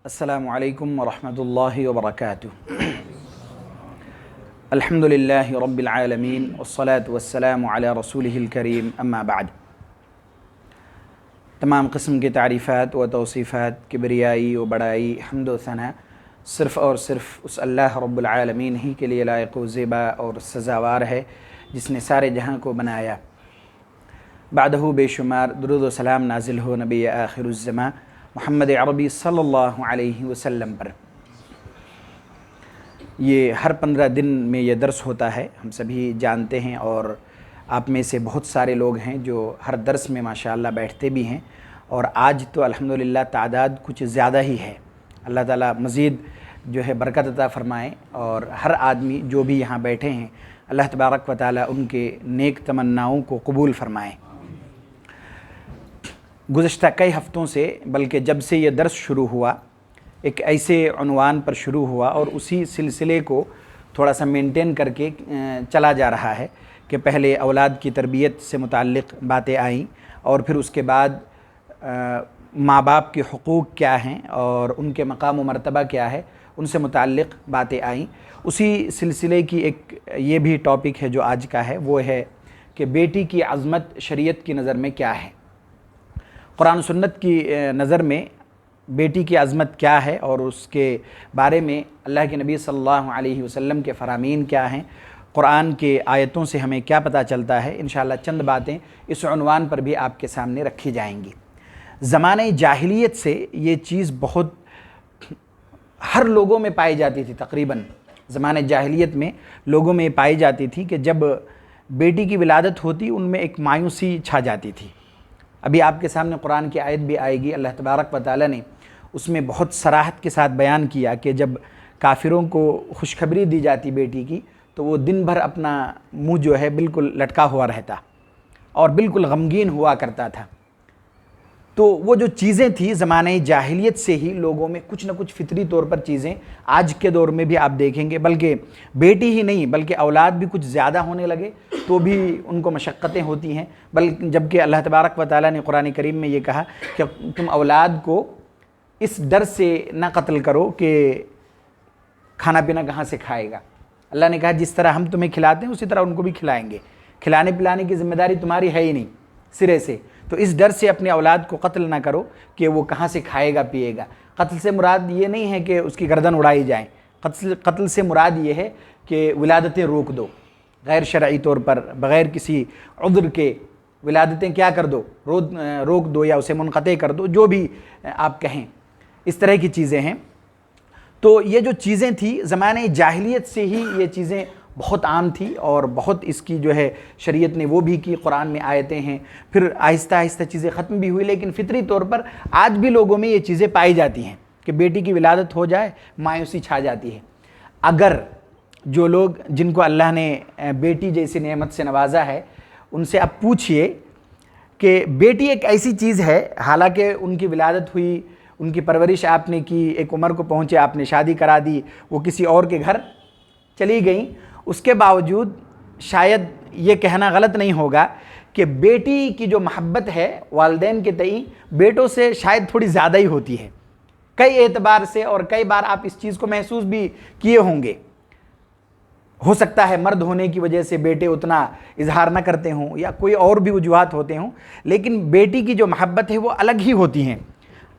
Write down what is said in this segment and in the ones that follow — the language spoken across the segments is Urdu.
السلام علیکم ورحمۃ اللہ وبرکاتہ۔ الحمدللہ رب العالمین والصلاة والسلام علی رسولہ الکریم، اما بعد۔ تمام قسم کی تعریفات و توصیفات، کبریائی و بڑائی، حمد و ثنا صرف اور صرف اس اللہ رب العالمین ہی کے لیے لائق و زیبا اور سزاوار ہے جس نے سارے جہاں کو بنایا۔ بعدہ بے شمار درود و سلام نازل ہو نبی آخر الزماں محمد عربی صلی اللہ علیہ وسلم پر۔ یہ ہر 15 دن میں یہ درس ہوتا ہے، ہم سبھی جانتے ہیں، اور آپ میں سے بہت سارے لوگ ہیں جو ہر درس میں ماشاءاللہ بیٹھتے بھی ہیں، اور آج تو الحمدللہ تعداد کچھ زیادہ ہی ہے۔ اللہ تعالیٰ مزید جو ہے برکت عطا فرمائے، اور ہر آدمی جو بھی یہاں بیٹھے ہیں اللہ تبارک و تعالیٰ ان کے نیک تمناؤں کو قبول فرمائے۔ گزشتہ کئی ہفتوں سے، بلکہ جب سے یہ درس شروع ہوا، ایک ایسے عنوان پر شروع ہوا اور اسی سلسلے کو تھوڑا سا مینٹین کر کے چلا جا رہا ہے کہ پہلے اولاد کی تربیت سے متعلق باتیں آئیں، اور پھر اس کے بعد ماں باپ کے حقوق کیا ہیں اور ان کے مقام و مرتبہ کیا ہے، ان سے متعلق باتیں آئیں۔ اسی سلسلے کی ایک یہ بھی ٹاپک ہے جو آج کا ہے، وہ ہے کہ بیٹی کی عظمت شریعت کی نظر میں کیا ہے۔ قرآن و سنت کی نظر میں بیٹی کی عظمت کیا ہے اور اس کے بارے میں اللہ کے نبی صلی اللہ علیہ وسلم کے فرامین کیا ہیں، قرآن کے آیتوں سے ہمیں کیا پتہ چلتا ہے، انشاءاللہ چند باتیں اس عنوان پر بھی آپ کے سامنے رکھی جائیں گی۔ زمانہ جاہلیت سے یہ چیز بہت ہر لوگوں میں پائی جاتی تھی، تقریباً زمانہ جاہلیت میں لوگوں میں پائی جاتی تھی کہ جب بیٹی کی ولادت ہوتی ان میں ایک مایوسی چھا جاتی تھی۔ ابھی آپ کے سامنے قرآن کی آیت بھی آئے گی، اللہ تبارک و تعالیٰ نے اس میں بہت صراحت کے ساتھ بیان کیا کہ جب کافروں کو خوشخبری دی جاتی بیٹی کی تو وہ دن بھر اپنا منہ جو ہے بالکل لٹکا ہوا رہتا اور بالکل غمگین ہوا کرتا تھا۔ تو وہ جو چیزیں تھیں زمانہ جاہلیت سے ہی لوگوں میں کچھ نہ کچھ فطری طور پر چیزیں آج کے دور میں بھی آپ دیکھیں گے، بلکہ بیٹی ہی نہیں بلکہ اولاد بھی کچھ زیادہ ہونے لگے تو بھی ان کو مشقتیں ہوتی ہیں، جبکہ اللہ تبارک و تعالیٰ نے قرآن کریم میں یہ کہا کہ تم اولاد کو اس ڈر سے نہ قتل کرو کہ کھانا پینا کہاں سے کھائے گا۔ اللہ نے کہا جس طرح ہم تمہیں کھلاتے ہیں اسی طرح ان کو بھی کھلائیں گے، کھلانے پلانے کی ذمہ داری تمہاری ہے ہی نہیں سرے سے، تو اس ڈر سے اپنے اولاد کو قتل نہ کرو کہ وہ کہاں سے کھائے گا پیے گا۔ قتل سے مراد یہ نہیں ہے کہ اس کی گردن اڑائی جائیں، قتل سے مراد یہ ہے کہ ولادتیں روک دو، غیر شرعی طور پر بغیر کسی عذر کے ولادتیں کیا کر دو، روک دو یا اسے منقطع کر دو، جو بھی آپ کہیں، اس طرح کی چیزیں ہیں۔ تو یہ جو چیزیں تھیں زمانہ جاہلیت سے ہی یہ چیزیں بہت عام تھی، اور بہت اس کی جو ہے شریعت نے وہ بھی کی، قرآن میں آیتیں ہیں، پھر آہستہ آہستہ چیزیں ختم بھی ہوئی، لیکن فطری طور پر آج بھی لوگوں میں یہ چیزیں پائی جاتی ہیں کہ بیٹی کی ولادت ہو جائے مایوسی چھا جاتی ہے۔ اگر جو لوگ جن کو اللہ نے بیٹی جیسی نعمت سے نوازا ہے ان سے آپ پوچھئے کہ بیٹی ایک ایسی چیز ہے، حالانکہ ان کی ولادت ہوئی، ان کی پرورش آپ نے کی، ایک عمر کو پہنچے، آپ نے شادی کرا دی، وہ کسی اور کے گھر چلی گئیں، اس کے باوجود شاید یہ کہنا غلط نہیں ہوگا کہ بیٹی کی جو محبت ہے والدین کے تئیں بیٹوں سے شاید تھوڑی زیادہ ہی ہوتی ہے کئی اعتبار سے، اور کئی بار آپ اس چیز کو محسوس بھی کیے ہوں گے۔ ہو سکتا ہے مرد ہونے کی وجہ سے بیٹے اتنا اظہار نہ کرتے ہوں یا کوئی اور بھی وجوہات ہوتے ہوں، لیکن بیٹی کی جو محبت ہے وہ الگ ہی ہوتی ہیں،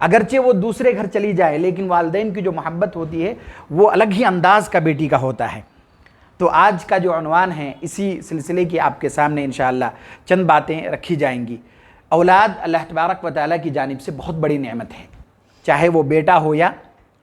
اگرچہ وہ دوسرے گھر چلی جائے لیکن والدین کی جو محبت ہوتی ہے وہ الگ ہی انداز کا بیٹی کا ہوتا ہے۔ تو آج کا جو عنوان ہے اسی سلسلے کی آپ کے سامنے انشاءاللہ چند باتیں رکھی جائیں گی۔ اولاد اللہ تبارک و تعالیٰ کی جانب سے بہت بڑی نعمت ہے، چاہے وہ بیٹا ہو یا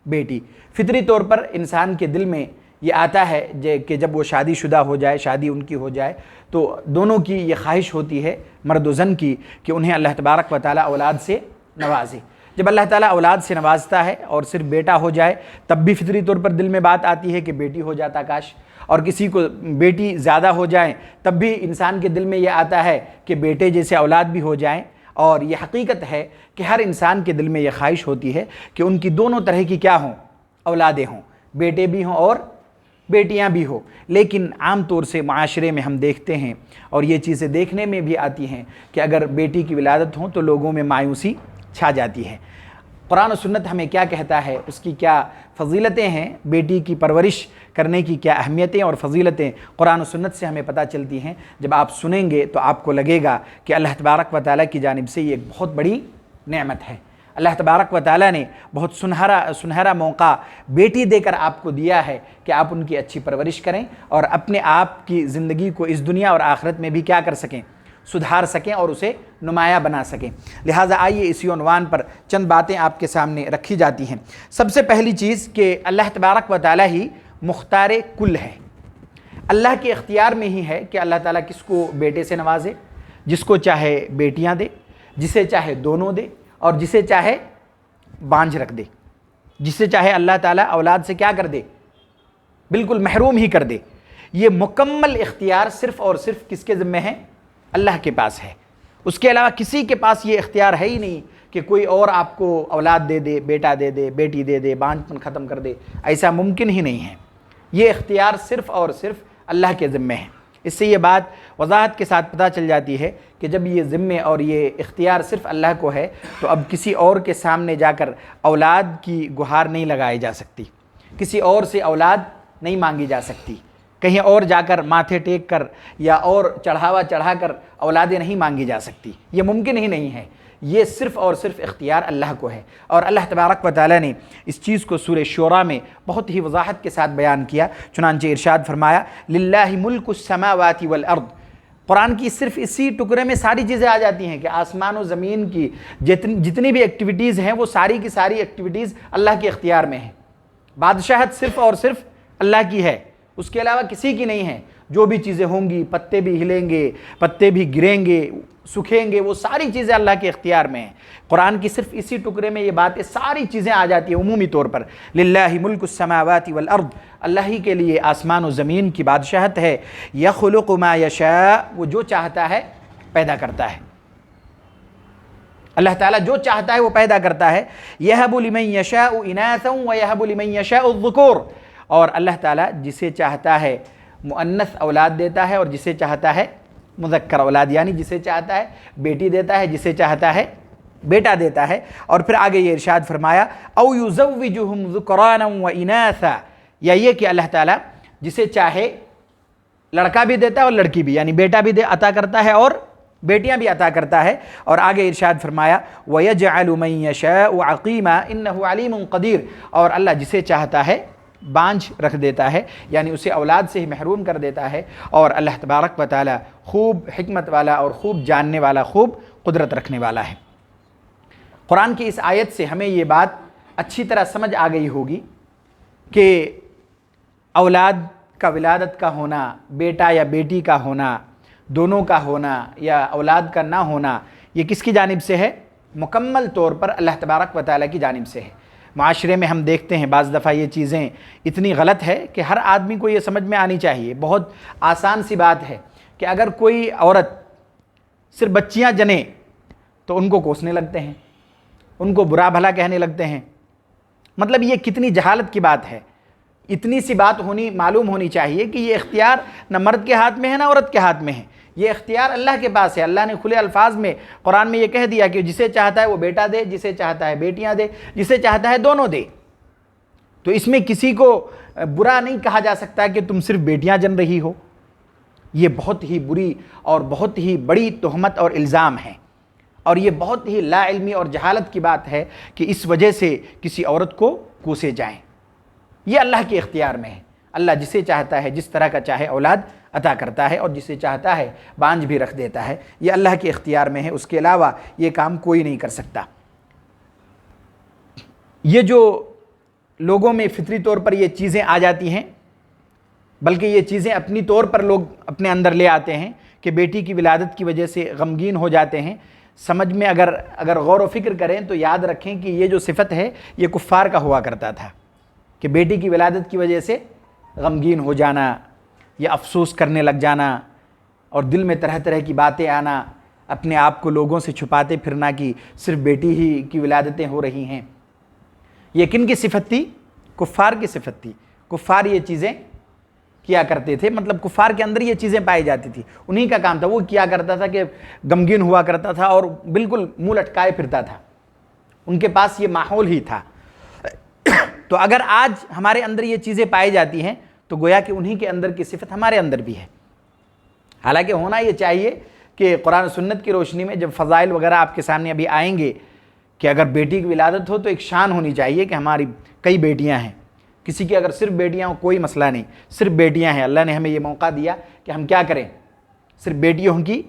بیٹی۔ فطری طور پر انسان کے دل میں یہ آتا ہے کہ جب وہ شادی شدہ ہو جائے، شادی ان کی ہو جائے، تو دونوں کی یہ خواہش ہوتی ہے، مرد و زن کی، کہ انہیں اللہ تبارک و تعالیٰ اولاد سے نوازے۔ جب اللہ تعالیٰ اولاد سے نوازتا ہے اور صرف بیٹا ہو جائے تب بھی فطری طور پر دل میں بات آتی ہے کہ بیٹی ہو جاتا کاش، اور کسی کو بیٹی زیادہ ہو جائیں تب بھی انسان کے دل میں یہ آتا ہے کہ بیٹے جیسے اولاد بھی ہو جائیں۔ اور یہ حقیقت ہے کہ ہر انسان کے دل میں یہ خواہش ہوتی ہے کہ ان کی دونوں طرح کی کیا ہوں، اولادیں ہوں، بیٹے بھی ہوں اور بیٹیاں بھی ہوں۔ لیکن عام طور سے معاشرے میں ہم دیکھتے ہیں اور یہ چیزیں دیکھنے میں بھی آتی ہیں کہ اگر بیٹی کی ولادت ہوں تو لوگوں میں مایوسی چھا جاتی ہے۔ قرآن و سنت ہمیں کیا کہتا ہے، اس کی کیا فضیلتیں ہیں، بیٹی کی پرورش کرنے کی کیا اہمیتیں اور فضیلتیں قرآن و سنت سے ہمیں پتہ چلتی ہیں۔ جب آپ سنیں گے تو آپ کو لگے گا کہ اللہ تبارک و تعالیٰ کی جانب سے یہ ایک بہت بڑی نعمت ہے۔ اللہ تبارک و تعالیٰ نے بہت سنہرا موقع بیٹی دے کر آپ کو دیا ہے کہ آپ ان کی اچھی پرورش کریں اور اپنے آپ کی زندگی کو اس دنیا اور آخرت میں بھی کیا کر سکیں، سدھار سکیں اور اسے نمایاں بنا سکیں۔ لہٰذا آئیے اسی عنوان پر چند باتیں آپ کے سامنے رکھی جاتی ہیں۔ سب سے پہلی چیز کہ اللہ تبارک و تعالیٰ ہی مختار کل ہے۔ اللہ کے اختیار میں ہی ہے کہ اللہ تعالیٰ کس کو بیٹے سے نوازے، جس کو چاہے بیٹیاں دے، جسے چاہے دونوں دے، اور جسے چاہے بانجھ رکھ دے، جسے چاہے اللہ تعالیٰ اولاد سے کیا کر دے، بالکل محروم ہی کر دے۔ یہ مکمل اختیار صرف اور صرف کس کے ذمہ ہے؟ اللہ کے پاس ہے۔ اس کے علاوہ کسی کے پاس یہ اختیار ہے ہی نہیں کہ کوئی اور آپ کو اولاد دے دے، بیٹا دے دے، بیٹی دے دے، بانجھ پن ختم کر دے، ایسا ممکن ہی نہیں ہے۔ یہ اختیار صرف اور صرف اللہ کے ذمہ ہے۔ اس سے یہ بات وضاحت کے ساتھ پتہ چل جاتی ہے کہ جب یہ ذمہ اور یہ اختیار صرف اللہ کو ہے تو اب کسی اور کے سامنے جا کر اولاد کی گہار نہیں لگائی جا سکتی، کسی اور سے اولاد نہیں مانگی جا سکتی، کہیں اور جا کر ماتھے ٹیک کر یا اور چڑھاوا چڑھا کر اولادیں نہیں مانگی جا سکتی، یہ ممکن ہی نہیں ہے۔ یہ صرف اور صرف اختیار اللہ کو ہے، اور اللہ تبارک و تعالیٰ نے اس چیز کو سورہ شورى میں بہت ہی وضاحت کے ساتھ بیان کیا۔ چنانچہ ارشاد فرمایا للہ ملک السماوات والارض۔ قرآن کی صرف اسی ٹکڑے میں ساری چیزیں آ جاتی ہیں کہ آسمان و زمین کی جتنی بھی ایکٹیویٹیز ہیں وہ ساری کی ساری ایکٹیویٹیز اللہ کے اختیار میں ہیں۔ بادشاہت صرف اور صرف اللہ کی ہے، اس کے علاوہ کسی کی نہیں ہے۔ جو بھی چیزیں ہوں گی، پتے بھی ہلیں گے، پتے بھی گریں گے، سکھیں گے، وہ ساری چیزیں اللہ کے اختیار میں ہیں۔ قرآن کی صرف اسی ٹکڑے میں یہ باتیں ساری چیزیں آ جاتی ہیں عمومی طور پر۔ للہ ملک السماوات والارض، اللہ ہی کے لیے آسمان و زمین کی بادشاہت ہے۔ یخلق ما یشاء، وہ جو چاہتا ہے پیدا کرتا ہے۔ اللہ تعالیٰ جو چاہتا ہے وہ پیدا کرتا ہے۔ یہب لمن یشاء اناثا ویہب لمن یشاء الذکور، اور اللہ تعالیٰ جسے چاہتا ہے مؤنث اولاد دیتا ہے اور جسے چاہتا ہے مذکر اولاد، یعنی جسے چاہتا ہے بیٹی دیتا ہے، جسے چاہتا ہے بیٹا دیتا ہے۔ اور پھر آگے یہ ارشاد فرمایا او یزوجہم ذکرانا واناثا، یا یہ کہ اللہ تعالیٰ جسے چاہے لڑکا بھی دیتا ہے اور لڑکی بھی، یعنی بیٹا بھی عطا کرتا ہے اور بیٹیاں بھی عطا کرتا ہے۔ اور آگے ارشاد فرمایا وَيَجْعَلُ مَن يَشَاءُ عَقِيمًا إِنَّهُ عَلِيمٌ قَدِيرٌ، اور اللہ جسے چاہتا ہے بانجھ رکھ دیتا ہے، یعنی اسے اولاد سے ہی محروم کر دیتا ہے، اور اللہ تبارک و تعالی خوب حکمت والا اور خوب جاننے والا، خوب قدرت رکھنے والا ہے۔ قرآن کی اس آیت سے ہمیں یہ بات اچھی طرح سمجھ آ گئی ہوگی کہ اولاد کا ولادت کا ہونا، بیٹا یا بیٹی کا ہونا، دونوں کا ہونا یا اولاد کا نہ ہونا، یہ کس کی جانب سے ہے؟ مکمل طور پر اللہ تبارک و تعالیٰ کی جانب سے ہے۔ معاشرے میں ہم دیکھتے ہیں بعض دفعہ یہ چیزیں اتنی غلط ہے کہ ہر آدمی کو یہ سمجھ میں آنی چاہیے۔ بہت آسان سی بات ہے کہ اگر کوئی عورت صرف بچیاں جنے تو ان کو کوسنے لگتے ہیں، ان کو برا بھلا کہنے لگتے ہیں۔ مطلب یہ کتنی جہالت کی بات ہے۔ اتنی سی بات معلوم ہونی چاہیے کہ یہ اختیار نہ مرد کے ہاتھ میں ہے نہ عورت کے ہاتھ میں ہے، یہ اختیار اللہ کے پاس ہے۔ اللہ نے کھلے الفاظ میں قرآن میں یہ کہہ دیا کہ جسے چاہتا ہے وہ بیٹا دے، جسے چاہتا ہے بیٹیاں دے، جسے چاہتا ہے دونوں دے۔ تو اس میں کسی کو برا نہیں کہا جا سکتا کہ تم صرف بیٹیاں جن رہی ہو۔ یہ بہت ہی بری اور بہت ہی بڑی تہمت اور الزام ہے، اور یہ بہت ہی لا علمی اور جہالت کی بات ہے کہ اس وجہ سے کسی عورت کو کوسے جائیں۔ یہ اللہ کے اختیار میں ہے۔ اللہ جسے چاہتا ہے جس طرح کا چاہے اولاد عطا کرتا ہے، اور جسے چاہتا ہے بانجھ بھی رکھ دیتا ہے۔ یہ اللہ کے اختیار میں ہے، اس کے علاوہ یہ کام کوئی نہیں کر سکتا۔ یہ جو لوگوں میں فطری طور پر یہ چیزیں آ جاتی ہیں، بلکہ یہ چیزیں اپنی طور پر لوگ اپنے اندر لے آتے ہیں کہ بیٹی کی ولادت کی وجہ سے غمگین ہو جاتے ہیں۔ سمجھ میں اگر غور و فکر کریں تو یاد رکھیں کہ یہ جو صفت ہے یہ کفار کا ہوا کرتا تھا کہ بیٹی کی ولادت کی وجہ سے غمگین ہو جانا یا افسوس کرنے لگ جانا اور دل میں طرح طرح کی باتیں آنا، اپنے آپ کو لوگوں سے چھپاتے پھرنا کہ صرف بیٹی ہی کی ولادتیں ہو رہی ہیں۔ یہ کن کی صفت تھی؟ کفار کی صفت تھی۔ کفار یہ چیزیں کیا کرتے تھے، مطلب کفار کے اندر یہ چیزیں پائی جاتی تھی، انہی کا کام تھا۔ وہ کیا کرتا تھا کہ غمگین ہوا کرتا تھا اور بالکل منہ لٹکائے پھرتا تھا۔ ان کے پاس یہ ماحول ہی تھا۔ تو اگر آج ہمارے اندر یہ چیزیں پائی جاتی ہیں تو گویا کہ انہی کے اندر کی صفت ہمارے اندر بھی ہے۔ حالانکہ ہونا یہ چاہیے کہ قرآن و سنت کی روشنی میں جب فضائل وغیرہ آپ کے سامنے ابھی آئیں گے کہ اگر بیٹی کی ولادت ہو تو ایک شان ہونی چاہیے کہ ہماری کئی بیٹیاں ہیں۔ کسی کی اگر صرف بیٹیاں ہوں کوئی مسئلہ نہیں، صرف بیٹیاں ہیں، اللہ نے ہمیں یہ موقع دیا کہ ہم کیا کریں، صرف بیٹیوں کی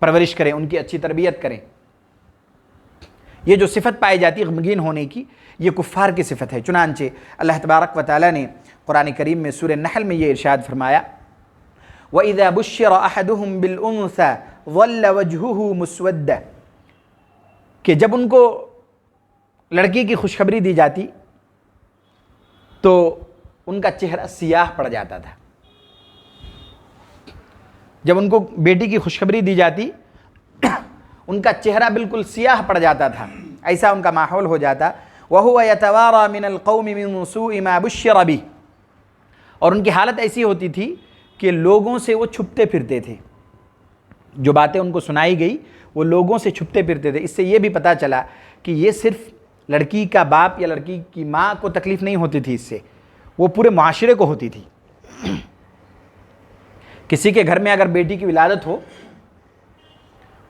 پرورش کریں، ان کی اچھی تربیت کریں۔ یہ جو صفت پائی جاتی ہے غمگین ہونے کی، یہ کفار کی صفت ہے۔ چنانچہ اللہ تبارک و تعالیٰ نے قرآن کریم میں سورہ نحل میں یہ ارشاد فرمایا، وَإِذَا بُشِّرَ أَحَدُهُمْ بِالْأُنثَى ظَلَّ وَجْهُهُ مُسْوَدًّا، کہ جب ان کو لڑکی کی خوشخبری دی جاتی تو ان کا چہرہ سیاہ پڑ جاتا تھا۔ جب ان کو بیٹی کی خوشخبری دی جاتی ان کا چہرہ بالکل سیاہ پڑ جاتا تھا، ایسا ان کا ماحول ہو جاتا۔ وَهُوَ يَتَوَارَى مِنَ الْقَوْمِ مِنْ سُوءِ مَا بُشِّرَ بِهِ، اور ان کی حالت ایسی ہوتی تھی کہ لوگوں سے وہ چھپتے پھرتے تھے، جو باتیں ان کو سنائی گئی وہ لوگوں سے چھپتے پھرتے تھے۔ اس سے یہ بھی پتہ چلا کہ یہ صرف لڑکی کا باپ یا لڑکی کی ماں کو تکلیف نہیں ہوتی تھی، اس سے وہ پورے معاشرے کو ہوتی تھی۔ کسی کے گھر میں اگر بیٹی کی ولادت ہو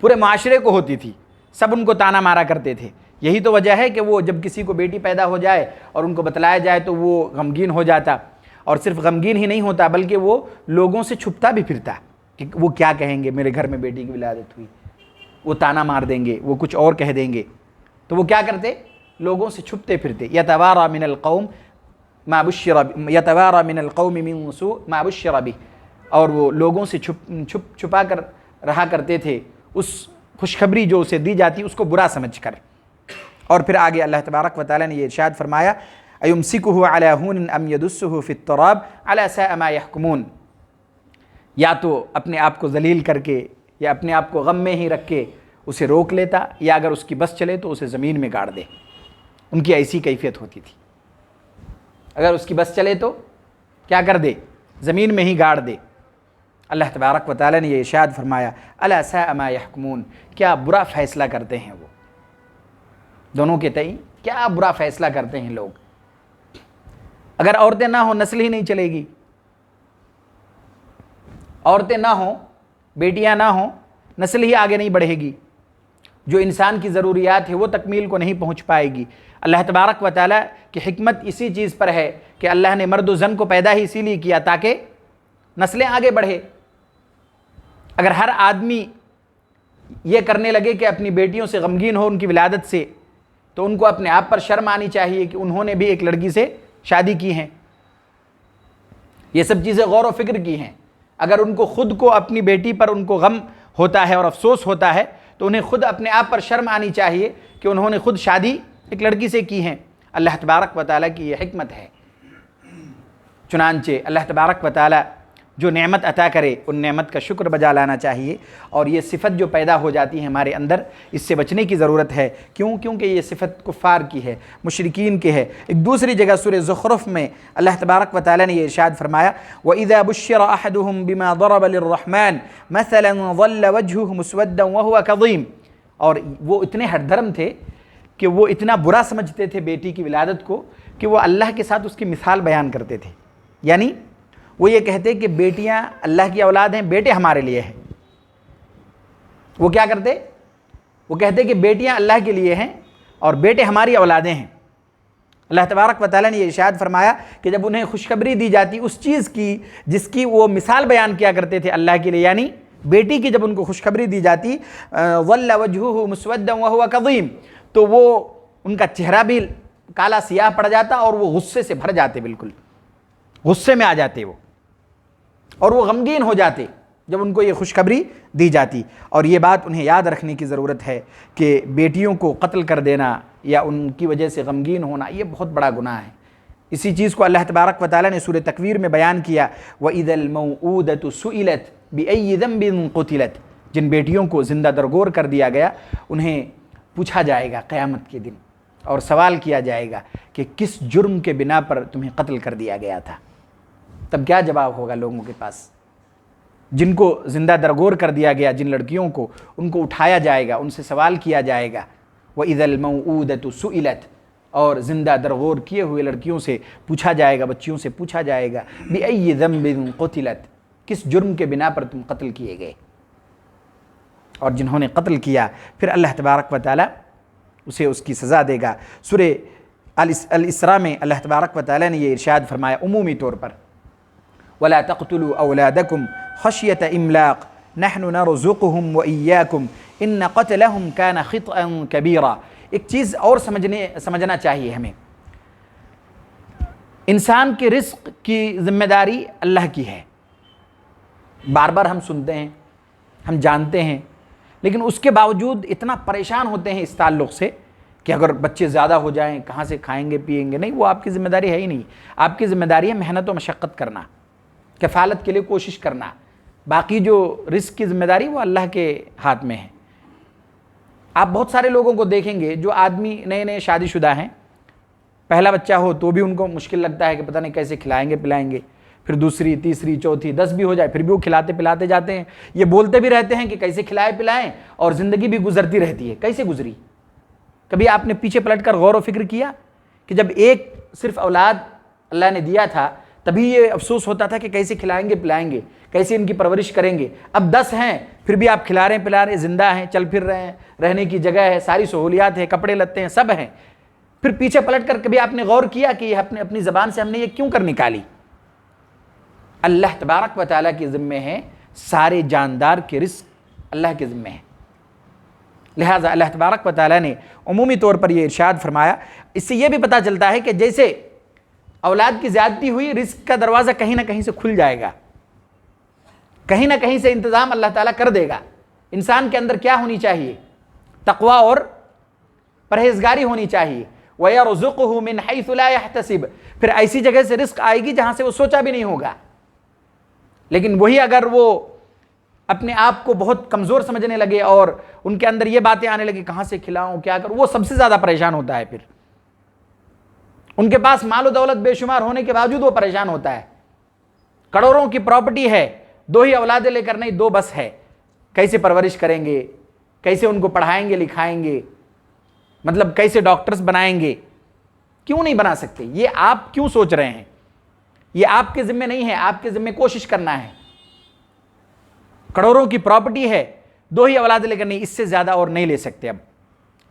پورے معاشرے کو ہوتی تھی، سب ان کو تانا مارا کرتے تھے۔ یہی تو وجہ ہے کہ وہ جب کسی کو بیٹی پیدا ہو جائے اور ان کو بتلایا جائے تو وہ غمگین ہو جاتا، اور صرف غمگین ہی نہیں ہوتا بلکہ وہ لوگوں سے چھپتا بھی پھرتا کہ وہ کیا کہیں گے، میرے گھر میں بیٹی کی ولادت ہوئی، وہ تانا مار دیں گے، وہ کچھ اور کہہ دیں گے۔ تو وہ کیا کرتے، لوگوں سے چھپتے پھرتے۔ یتوارا من القوم ما بشر یتوارا من القوم من سوء ما بشر به، اور وہ لوگوں سے چھپا کر رہا کرتے تھے اس خوشخبری جو اسے دی جاتی اس کو برا سمجھ کر۔ اور پھر آگے اللہ تبارک و تعالیٰ نے یہ ارشاد فرمایا، ایمسکہ علی ہون ام یدسہ فی التراب الی ساء ما یحکمون، یا تو اپنے آپ کو ذلیل کر کے یا اپنے آپ کو غم میں ہی رکھ کے اسے روک لیتا، یا اگر اس کی بس چلے تو اسے زمین میں گاڑ دے۔ ان کی ایسی کیفیت ہوتی تھی، اگر اس کی بس چلے تو کیا کر دے، زمین میں ہی گاڑ دے۔ اللہ تبارک و تعالیٰ نے یہ ارشاد فرمایا، الی ساء ما یحکمون، کیا برا فیصلہ کرتے ہیں وہ، دونوں کے تئیں کیا برا فیصلہ کرتے ہیں لوگ۔ اگر عورتیں نہ ہوں نسل ہی نہیں چلے گی، عورتیں نہ ہوں، بیٹیاں نہ ہوں، نسل ہی آگے نہیں بڑھے گی، جو انسان کی ضروریات ہے وہ تکمیل کو نہیں پہنچ پائے گی۔ اللہ تبارک و تعالیٰ کی حکمت اسی چیز پر ہے کہ اللہ نے مرد و زن کو پیدا ہی اسی لیے کیا تاکہ نسلیں آگے بڑھے۔ اگر ہر آدمی یہ کرنے لگے کہ اپنی بیٹیوں سے غمگین ہو ان کی ولادت سے، تو ان کو اپنے آپ پر شرم آنی چاہیے کہ انہوں نے بھی ایک لڑکی سے شادی کی ہیں۔ یہ سب چیزیں غور و فکر کی ہیں۔ اگر ان کو خود کو اپنی بیٹی پر ان کو غم ہوتا ہے اور افسوس ہوتا ہے تو انہیں خود اپنے آپ پر شرم آنی چاہیے کہ انہوں نے خود شادی ایک لڑکی سے کی ہیں۔ اللہ تبارک و تعالیٰ کی یہ حکمت ہے۔ چنانچہ اللہ تبارک و تعالیٰ جو نعمت عطا کرے ان نعمت کا شکر بجا لانا چاہیے، اور یہ صفت جو پیدا ہو جاتی ہے ہمارے اندر اس سے بچنے کی ضرورت ہے۔ کیونکہ یہ صفت کفار کی ہے، مشرکین کی ہے۔ ایک دوسری جگہ سورہ زخرف میں اللہ تبارک و تعالیٰ نے یہ ارشاد فرمایا، وَإِذَا بُشِّرَ أَحَدُهُمْ بِمَا ضَرَبَ لِلرَّحْمَنِ مَثَلًا ظَلَّ وَجْهُهُ مُسْوَدًّا وَهُوَ كَظِيمٌ، اور وہ اتنے ہٹ دھرم تھے کہ وہ اتنا برا سمجھتے تھے بیٹی کی ولادت کو کہ وہ اللہ کے ساتھ اس کی مثال بیان کرتے تھے۔ یعنی وہ یہ کہتے کہ بیٹیاں اللہ کی اولاد ہیں، بیٹے ہمارے لیے ہیں۔ وہ کیا کرتے، وہ کہتے کہ بیٹیاں اللہ کے لیے ہیں اور بیٹے ہماری اولادیں ہیں۔ اللہ تبارک و تعالیٰ نے یہ ارشاد فرمایا کہ جب انہیں خوشخبری دی جاتی اس چیز کی جس کی وہ مثال بیان کیا کرتے تھے اللہ کے لیے، یعنی بیٹی کی جب ان کو خوشخبری دی جاتی، ظل وجهه مسودا وهو كظيم، تو وہ ان کا چہرہ بھی کالا سیاہ پڑ جاتا اور وہ غصے سے بھر جاتے، بالکل غصے میں آ جاتے وہ، اور وہ غمگین ہو جاتے جب ان کو یہ خوشخبری دی جاتی۔ اور یہ بات انہیں یاد رکھنے کی ضرورت ہے کہ بیٹیوں کو قتل کر دینا یا ان کی وجہ سے غمگین ہونا یہ بہت بڑا گناہ ہے۔ اسی چیز کو اللہ تبارک و تعالیٰ نے سورہ تکویر میں بیان کیا، وَإِذَا الْمَوْءُودَةُ سُئِلَتْ بِأَيِّ ذَنبٍ قُتِلَتْ، جن بیٹیوں کو زندہ درگور کر دیا گیا انہیں پوچھا جائے گا قیامت کے دن اور سوال کیا جائے گا کہ کس جرم کے بنا پر تمہیں قتل کر دیا گیا تھا۔ تب کیا جواب ہوگا لوگوں کے پاس؟ جن کو زندہ درگور کر دیا گیا، جن لڑکیوں کو، ان کو اٹھایا جائے گا، ان سے سوال کیا جائے گا، وَإِذَا الْمَوْءُودَةُ سُئِلَتْ، اور زندہ درغور کیے ہوئے لڑکیوں سے پوچھا جائے گا، بچیوں سے پوچھا جائے گا بِأَيِّ ذَنبٍ قُتِلَتْ، کس جرم کے بنا پر تم قتل کیے گئے. اور جنہوں نے قتل کیا پھر اللہ تبارک و تعالی اسے اس کی سزا دے گا. سورہ الاسراء میں اللہ تبارک و تعالی نے یہ ارشاد فرمایا عمومی طور پر وَلَا تَقْتُلُوا أَوْلَادَكُمْ خَشْيَةَ إِمْلَاقٍ نَحْنُ نَرْزُقُهُمْ وَإِيَّاكُمْ إِنَّ قَتْلَهُمْ كَانَ خِطْئًا كَبِيرًا. ایک چیز اور سمجھنا چاہیے ہمیں، انسان کے رزق کی ذمہ داری اللہ کی ہے. بار بار ہم سنتے ہیں، ہم جانتے ہیں، لیکن اس کے باوجود اتنا پریشان ہوتے ہیں اس تعلق سے کہ اگر بچے زیادہ ہو جائیں کہاں سے کھائیں گے پیئیں گے. نہیں، وہ آپ کی ذمہ داری ہے ہی نہیں. آپ کی ذمہ داری ہے محنت و مشقت کرنا، کفالت کے لیے کوشش کرنا. باقی جو رزق کی ذمہ داری وہ اللہ کے ہاتھ میں ہے. آپ بہت سارے لوگوں کو دیکھیں گے جو آدمی نئے نئے شادی شدہ ہیں، پہلا بچہ ہو تو بھی ان کو مشکل لگتا ہے کہ پتہ نہیں کیسے کھلائیں گے پلائیں گے، پھر دوسری تیسری چوتھی 10 بھی ہو جائے پھر بھی وہ کھلاتے پلاتے جاتے ہیں. یہ بولتے بھی رہتے ہیں کہ کیسے کھلائے پلائیں، اور زندگی بھی گزرتی رہتی ہے. کیسے گزری؟ کبھی آپ نے پیچھے پلٹ کر غور و فکر کیا کہ جب ایک صرف اولاد اللہ نے دیا تھا تبھی یہ افسوس ہوتا تھا کہ کیسے کھلائیں گے پلائیں گے، کیسے ان کی پرورش کریں گے. اب 10 ہیں پھر بھی آپ کھلا رہے ہیں پلا رہے ہیں، زندہ ہیں، چل پھر رہے ہیں، رہنے کی جگہ ہے، ساری سہولیات ہیں، کپڑے لتے ہیں، سب ہیں. پھر پیچھے پلٹ کر کبھی آپ نے غور کیا کہ یہ اپنی زبان سے ہم نے یہ کیوں کر نکالی؟ اللہ تبارک و تعالیٰ کے ذمے ہے، سارے جاندار کے رزق اللہ کے ذمے ہے. لہٰذا اللہ تبارک و تعالیٰ نے عمومی طور پر یہ ارشاد فرمایا. اس سے یہ بھی پتہ چلتا ہے کہ جیسے اولاد کی زیادتی ہوئی، رزق کا دروازہ کہیں نہ کہیں سے کھل جائے گا، کہیں نہ کہیں سے انتظام اللہ تعالیٰ کر دے گا. انسان کے اندر کیا ہونی چاہیے؟ تقویٰ اور پرہیزگاری ہونی چاہیے. وَيَرْزُقُهُ مِنْ حَيْثُ لَا يَحْتَسِبُ، پھر ایسی جگہ سے رزق آئے گی جہاں سے وہ سوچا بھی نہیں ہوگا. لیکن وہی اگر وہ اپنے آپ کو بہت کمزور سمجھنے لگے اور ان کے اندر یہ باتیں آنے لگی کہاں سے کھلاؤں کیا کروں، وہ سب سے زیادہ پریشان ہوتا ہے. پھر ان کے پاس مال و دولت بے شمار ہونے کے باوجود وہ پریشان ہوتا ہے. کروڑوں کی پراپرٹی ہے، 2 ہی اولادیں لے کر نہیں 2 بس ہے، کیسے پرورش کریں گے، کیسے ان کو پڑھائیں گے لکھائیں گے، مطلب کیسے ڈاکٹرز بنائیں گے؟ کیوں نہیں بنا سکتے؟ یہ آپ کیوں سوچ رہے ہیں؟ یہ آپ کے ذمہ نہیں ہے، آپ کے ذمہ کوشش کرنا ہے. کروڑوں کی پراپرٹی ہے، 2 ہی اولاد لے کر نہیں، اس سے زیادہ اور نہیں لے سکتے. اب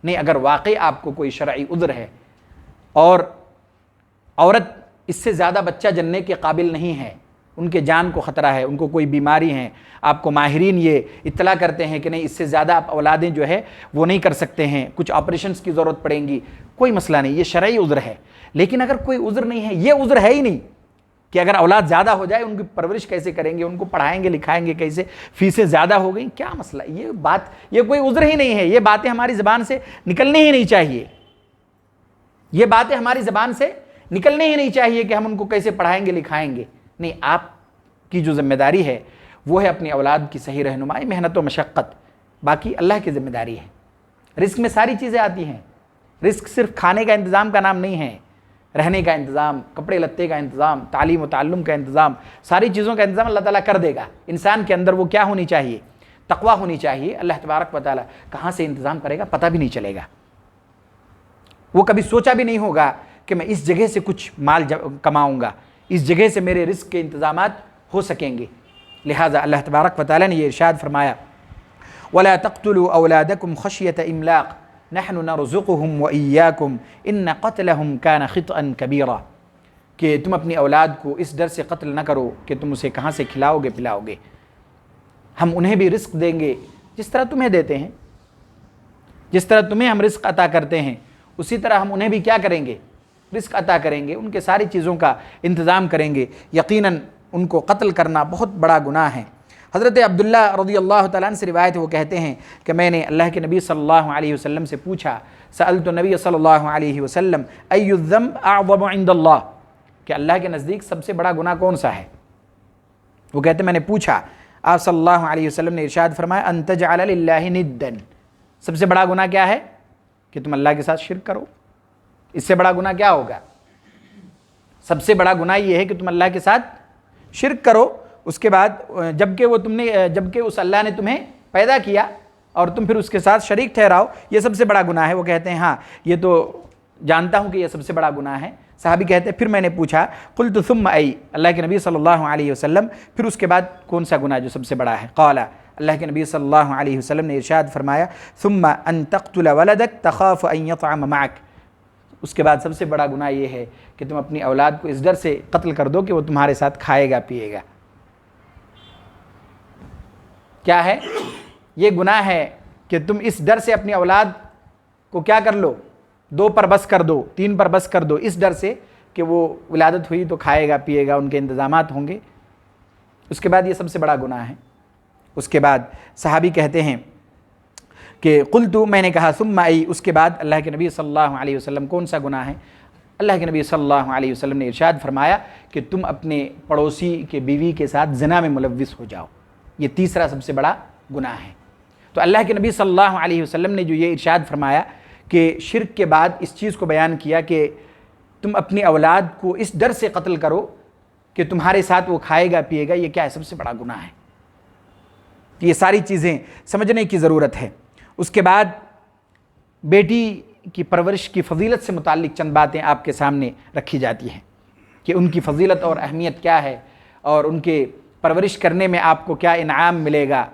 نہیں، اگر واقعی آپ کو کوئی شرعی عذر ہے اور عورت اس سے زیادہ بچہ جننے کے قابل نہیں ہے، ان کے جان کو خطرہ ہے، ان کو کوئی بیماری ہے، آپ کو ماہرین یہ اطلاع کرتے ہیں کہ نہیں اس سے زیادہ آپ اولادیں جو ہے وہ نہیں کر سکتے ہیں، کچھ آپریشنز کی ضرورت پڑیں گی، کوئی مسئلہ نہیں، یہ شرعی عذر ہے. لیکن اگر کوئی عذر نہیں ہے، یہ عذر ہے ہی نہیں کہ اگر اولاد زیادہ ہو جائے ان کی پرورش کیسے کریں گے، ان کو پڑھائیں گے لکھائیں گے کیسے، فیسیں زیادہ ہو گئیں، کیا مسئلہ؟ یہ کوئی عذر ہی نہیں ہے. یہ باتیں ہماری زبان سے نکلنی ہی نہیں چاہیے. یہ باتیں ہماری زبان سے نکلنی ہی نہیں چاہیے کہ ہم ان کو کیسے پڑھائیں گے لکھائیں گے. نہیں، آپ کی جو ذمہ داری ہے وہ ہے اپنی اولاد کی صحیح رہنمائی، محنت و مشقت. باقی اللہ کی ذمہ داری ہے. رزق میں ساری چیزیں آتی ہیں. رزق صرف کھانے کا انتظام کا نام نہیں ہے، رہنے کا انتظام، کپڑے لتے کا انتظام، تعلیم و تعلم کا انتظام، ساری چیزوں کا انتظام اللہ تعالیٰ کر دے گا. انسان کے اندر وہ کیا ہونی چاہیے؟ تقویٰ ہونی چاہیے. اللہ تبارک و تعالیٰ کہاں سے انتظام کرے گا پتہ بھی نہیں چلے گا. وہ کبھی سوچا بھی نہیں ہوگا کہ میں اس جگہ سے کچھ مال کماؤں گا، اس جگہ سے میرے رزق کے انتظامات ہو سکیں گے. لہٰذا اللہ تبارک و تعالیٰ نے یہ ارشاد فرمایا وَلَا تَقْتُلُوا أَوْلَادَكُمْ خَشْيَةَ إِمْلَاقٍ نَحْنُ نَرْزُقُهُمْ وَإِيَّاكُمْ إِنَّ قَتْلَهُمْ كَانَ خِطْئًا كَبِيرًا، کہ تم اپنی اولاد کو اس ڈر سے قتل نہ کرو کہ تم اسے کہاں سے کھلاؤ گے پلاؤ گے. ہم انہیں بھی رزق دیں گے جس طرح تمہیں دیتے ہیں، جس طرح تمہیں ہم رزق عطا کرتے ہیں اسی طرح ہم انہیں بھی کیا کریں گے؟ رزق عطا کریں گے، ان کے ساری چیزوں کا انتظام کریں گے. یقیناً ان کو قتل کرنا بہت بڑا گناہ ہے. حضرت عبداللہ رضی اللہ تعالیٰ عنہ سے روایت ہے، وہ کہتے ہیں کہ میں نے اللہ کے نبی صلی اللہ علیہ وسلم سے پوچھا، سألت النبی صلی اللہ علیہ وسلم ای الذنب اعظم عند اللہ، کہ اللہ کے نزدیک سب سے بڑا گناہ کون سا ہے؟ وہ کہتے ہیں میں نے پوچھا، آپ صلی اللہ علیہ وسلم نے ارشاد فرمایا ان تجعل للہ ندا، سب سے بڑا گناہ کیا ہے؟ کہ تم اللہ کے ساتھ شرک کرو. اس سے بڑا گناہ کیا ہوگا؟ سب سے بڑا گناہ یہ ہے کہ تم اللہ کے ساتھ شرک کرو. اس کے بعد جبکہ اس اللہ نے تمہیں پیدا کیا اور تم پھر اس کے ساتھ شریک ٹھہراؤ، یہ سب سے بڑا گناہ ہے۔ وہ کہتے ہیں ہاں یہ تو جانتا ہوں کہ یہ سب سے بڑا گناہ ہے۔ صحابی کہتے ہیں پھر میں نے پوچھا قلت ثم ای، اللہ کے نبی صلی اللہ علیہ وسلم پھر اس کے بعد کون سا گناہ جو سب سے بڑا ہے؟ قال، اللہ کے نبی صلی اللہ علیہ وسلم نے ارشاد فرمایا ثم ان تقتل ولدک تخاف ان یطعم معک، اس کے بعد سب سے بڑا گناہ یہ ہے کہ تم اپنی اولاد کو اس ڈر سے قتل کر دو کہ وہ تمہارے ساتھ کھائے گا پیے گا۔ کیا ہے یہ گناہ ہے کہ تم اس ڈر سے اپنی اولاد کو کیا کر لو، 2 پر بس کر دو، 3 پر بس کر دو، اس ڈر سے کہ وہ ولادت ہوئی تو کھائے گا پیے گا، ان کے انتظامات ہوں گے۔ اس کے بعد یہ سب سے بڑا گناہ ہے۔ اس کے بعد صحابی کہتے ہیں کہ قلتو، میں نے کہا ثم ای، اس کے بعد اللہ کے نبی صلی اللہ علیہ وسلم کون سا گناہ ہے؟ اللہ کے نبی صلی اللہ علیہ وسلم نے ارشاد فرمایا کہ تم اپنے پڑوسی کے بیوی کے ساتھ زنا میں ملوث ہو جاؤ، یہ تیسرا سب سے بڑا گناہ ہے۔ تو اللہ کے نبی صلی اللہ علیہ وسلم نے جو یہ ارشاد فرمایا کہ شرک کے بعد اس چیز کو بیان کیا کہ تم اپنی اولاد کو اس ڈر سے قتل کرو کہ تمہارے ساتھ وہ کھائے گا پیے گا، یہ کیا ہے؟ سب سے بڑا گناہ ہے۔ یہ ساری چیزیں سمجھنے کی ضرورت ہے۔ اس کے بعد بیٹی کی پرورش کی فضیلت سے متعلق چند باتیں آپ کے سامنے رکھی جاتی ہیں کہ ان کی فضیلت اور اہمیت کیا ہے اور ان کے پرورش کرنے میں آپ کو کیا انعام ملے گا،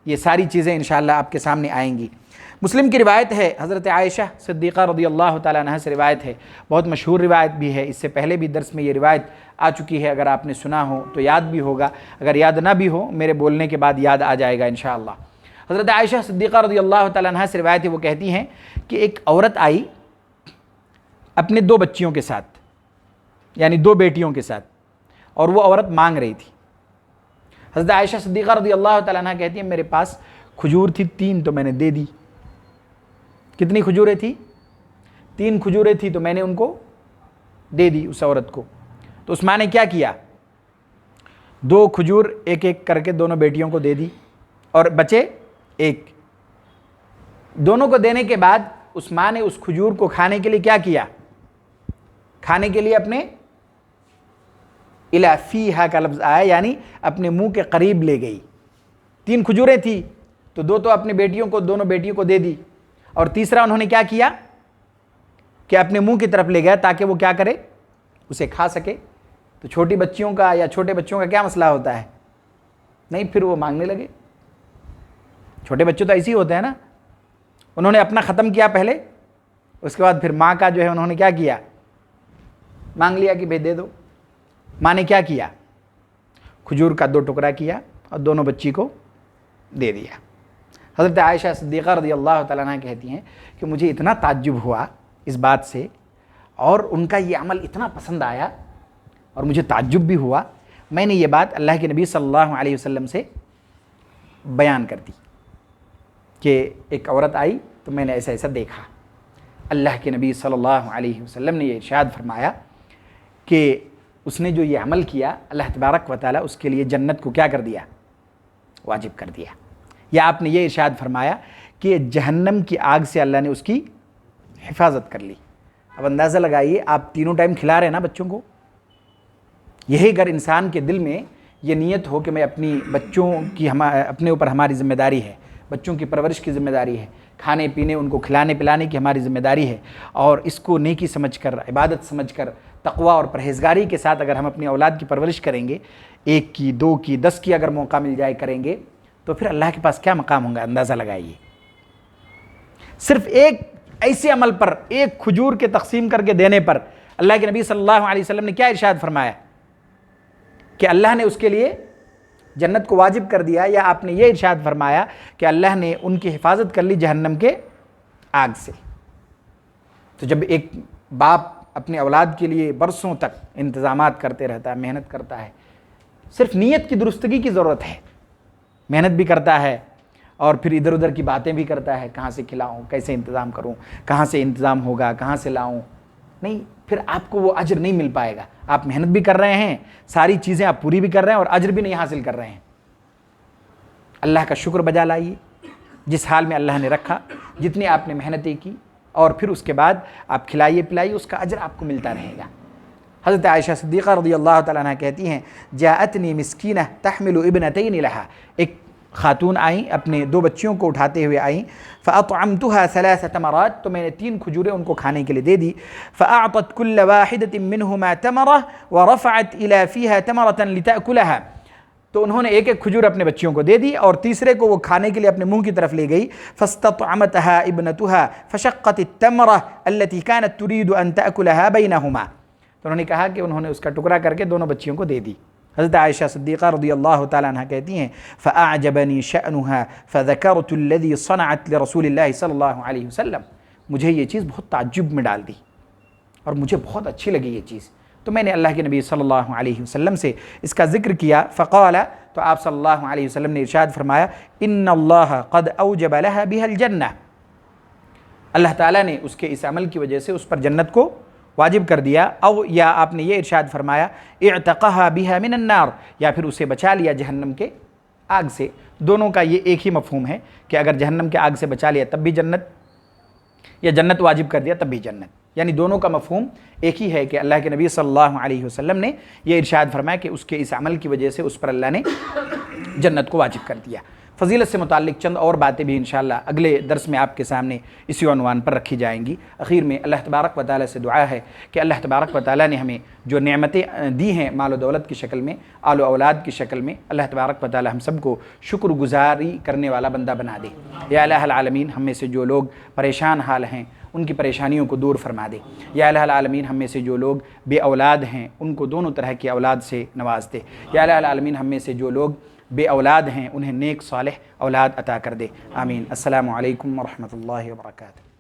یہ ساری چیزیں انشاءاللہ آپ کے سامنے آئیں گی۔ مسلم کی روایت ہے، حضرت عائشہ صدیقہ رضی اللہ تعالیٰ عنہا سے روایت ہے، بہت مشہور روایت بھی ہے، اس سے پہلے بھی درس میں یہ روایت آ چکی ہے، اگر آپ نے سنا ہو تو یاد بھی ہوگا، اگر یاد نہ بھی ہو میرے بولنے کے بعد یاد آ جائے گا انشاءاللہ۔ حضرت عائشہ صدیقہ رضی اللہ تعالیٰ عنہا سے روایت ہے، وہ کہتی ہیں کہ ایک عورت آئی اپنے 2 بچیوں کے ساتھ، یعنی 2 بیٹیوں کے ساتھ، اور وہ عورت مانگ رہی تھی۔ حضرت عائشہ صدیقہ رضی اللہ تعالیٰ عنہ کہتی ہیں میرے پاس کھجور تھی 3 تو میں نے دے دی۔ کتنی کھجوریں تھی؟ 3 کھجوریں تھی تو میں نے ان کو دے دی اس عورت کو۔ تو اس ماں نے کیا کیا؟ 2 کھجور ایک ایک کر کے دونوں بیٹیوں کو دے دی اور بچے 1۔ دونوں کو دینے کے بعد اس ماں نے اس کھجور کو کھانے کے لیے کیا کیا؟ کھانے کے لیے اپنے الا فیہا کا لفظ آیا، یعنی اپنے منہ کے قریب لے گئی۔ 3 کھجوریں تھی تو 2 تو اپنے بیٹیوں کو، دونوں بیٹیوں کو دے دی، اور تیسرا انہوں نے کیا کیا کہ اپنے منہ کی طرف لے گیا تاکہ وہ کیا کرے، اسے کھا سکے۔ تو چھوٹی بچیوں کا یا چھوٹے بچوں کا کیا مسئلہ ہوتا ہے؟ نہیں، پھر وہ مانگنے لگے۔ چھوٹے بچے تو ایسے ہی ہوتے ہیں نا، انہوں نے اپنا ختم کیا پہلے، اس کے بعد پھر ماں کا جو ہے انہوں نے کیا کیا، مانگ لیا کہ بھائی دے دو۔ ماں نے کیا کیا؟ کھجور کا 2 ٹکڑا کیا اور دونوں بچی کو دے دیا۔ حضرت عائشہ صدیقہ رضی اللہ تعالیٰ عنہ کہتی ہیں کہ مجھے اتنا تعجب ہوا اس بات سے، اور ان کا یہ عمل اتنا پسند آیا اور مجھے تعجب بھی ہوا، میں نے یہ بات اللہ کے نبی صلی اللہ علیہ وسلم سے بیان کر دی کہ ایک عورت آئی تو میں نے ایسا ایسا دیکھا۔ اللہ کے نبی صلی اللہ علیہ وسلم نے یہ ارشاد فرمایا کہ اس نے جو یہ عمل کیا، اللہ تبارک و تعالیٰ اس کے لیے جنت کو کیا کر دیا؟ واجب کر دیا۔ یا آپ نے یہ ارشاد فرمایا کہ جہنم کی آگ سے اللہ نے اس کی حفاظت کر لی۔ اب اندازہ لگائیے، آپ تینوں ٹائم کھلا رہے ہیں نا بچوں کو، یہی اگر انسان کے دل میں یہ نیت ہو کہ میں اپنی بچوں کی اپنے اوپر ہماری ذمہ داری ہے، بچوں کی پرورش کی ذمہ داری ہے، کھانے پینے ان کو کھلانے پلانے کی ہماری ذمہ داری ہے، اور اس کو نیکی سمجھ کر، عبادت سمجھ کر، تقوی اور پرہیزگاری کے ساتھ اگر ہم اپنی اولاد کی پرورش کریں گے، 1 کی 2 کی 10 کی اگر موقع مل جائے کریں گے، تو پھر اللہ کے پاس کیا مقام ہوگا، اندازہ لگائیے۔ صرف ایک ایسے عمل پر، 1 کھجور کے تقسیم کر کے دینے پر اللہ کے نبی صلی اللہ علیہ وسلم نے کیا ارشاد فرمایا کہ اللہ نے اس کے لیے جنت کو واجب کر دیا، یا آپ نے یہ ارشاد فرمایا کہ اللہ نے ان کی حفاظت کر لی جہنم کے آگ سے۔ تو جب ایک باپ اپنے اولاد کے لیے برسوں تک انتظامات کرتے رہتا ہے، محنت کرتا ہے، صرف نیت کی درستگی کی ضرورت ہے، محنت بھی کرتا ہے اور پھر ادھر ادھر کی باتیں بھی کرتا ہے، کہاں سے کھلاؤں، کیسے انتظام کروں، کہاں سے انتظام ہوگا، کہاں سے لاؤں، نہیں، پھر آپ کو وہ اجر نہیں مل پائے گا۔ آپ محنت بھی کر رہے ہیں، ساری چیزیں آپ پوری بھی کر رہے ہیں اور اجر بھی نہیں حاصل کر رہے ہیں۔ اللہ کا شکر بجا لائیے جس حال میں اللہ نے رکھا، جتنی آپ نے محنتیں کی، اور پھر اس کے بعد آپ کھلائیے پلائیے، اس کا اجر آپ کو ملتا رہے گا۔ حضرت عائشہ صدیقہ رضی اللہ تعالیٰ عنہ کہتی ہیں جاءتنی مسکینہ تحمل ابنتین لہا، ایک خاتون آئیں اپنے 2 بچیوں کو اٹھاتے ہوئے آئیں، فَأَطْعَمْتُهَا 3 تَمَرَاتٍ، تو میں نے 3 کھجوریں ان کو کھانے کے لیے دے دی، فَأَعْطَتْ كُلَّ وَاحِدَةٍ مِّنْهُمَا تَمَرَةً وَرَفَعَتْ إِلَى فِيهَا تَمَرَةً لِتَأْكُلَهَا، تو انہوں نے ایک ایک کھجور اپنے بچیوں کو دے دی اور تیسرے کو وہ کھانے کے لیے اپنے منہ کی طرف لے گئی، فَاسْتَطْعَمَتْهَا ابْنَتُهَا فَشَقَّتِ التَّمْرَةَ الَّتِي كَانَتْ تُرِيدُ أَن تَأْكُلَهَا بَيْنَهُمَا، تو انہوں نے کہا کہ انہوں نے اس کا ٹکڑا کر کے دونوں بچیوں کو دے دی۔ حضرت عائشہ صدیقہ رضی اللہ تعالیٰ عنہ کہتی ہیں فَأَعْجَبَنِي شَأْنُهَا فَذَكَرْتُ الَّذِي صَنَعَتْ لِرَسُولِ اللَّهِ صلی اللہ علیہ وسلم، مجھے یہ چیز بہت تعجب میں ڈال دی اور مجھے بہت اچھی لگی یہ چیز، تو میں نے اللہ کے نبی صلی اللہ علیہ وسلم سے اس کا ذکر کیا، فقال، تو آپ صلی اللہ علیہ وسلم نے ارشاد فرمایا ان اللہ قد اوجب لها بها الجنہ، اللہ تعالیٰ نے اس کے اس عمل کی وجہ سے اس پر جنت کو واجب کر دیا، او یا آپ نے یہ ارشاد فرمایا اعتقها بها من النار، یا پھر اسے بچا لیا جہنم کے آگ سے۔ دونوں کا یہ ایک ہی مفہوم ہے کہ اگر جہنم کے آگ سے بچا لیا تب بھی جنت، یا جنت واجب کر دیا تب بھی جنت، یعنی دونوں کا مفہوم ایک ہی ہے کہ اللہ کے نبی صلی اللہ علیہ وسلم نے یہ ارشاد فرمایا کہ اس کے اس عمل کی وجہ سے اس پر اللہ نے جنت کو واجب کر دیا۔ فضیلت سے متعلق چند اور باتیں بھی انشاءاللہ اگلے درس میں آپ کے سامنے اسی عنوان پر رکھی جائیں گی۔ اخیر میں اللہ تبارک و تعالیٰ سے دعا ہے کہ اللہ تبارک و تعالیٰ نے ہمیں جو نعمتیں دی ہیں مال و دولت کی شکل میں، آل و اولاد کی شکل میں، اللہ تبارک و تعالیٰ ہم سب کو شکر گزاری کرنے والا بندہ بنا دے۔ یا الہ العالمین، ہم میں سے جو لوگ پریشان حال ہیں ان کی پریشانیوں کو دور فرما دے۔ یا الہ العالمین، ہم میں سے جو لوگ بے اولاد ہیں ان کو دونوں طرح کی اولاد سے نواز دے۔ یا الہ العالمین، ہم میں سے جو لوگ بے اولاد ہیں انہیں نیک صالح اولاد عطا کر دے، آمین۔ السلام علیکم ورحمۃ اللہ وبرکاتہ۔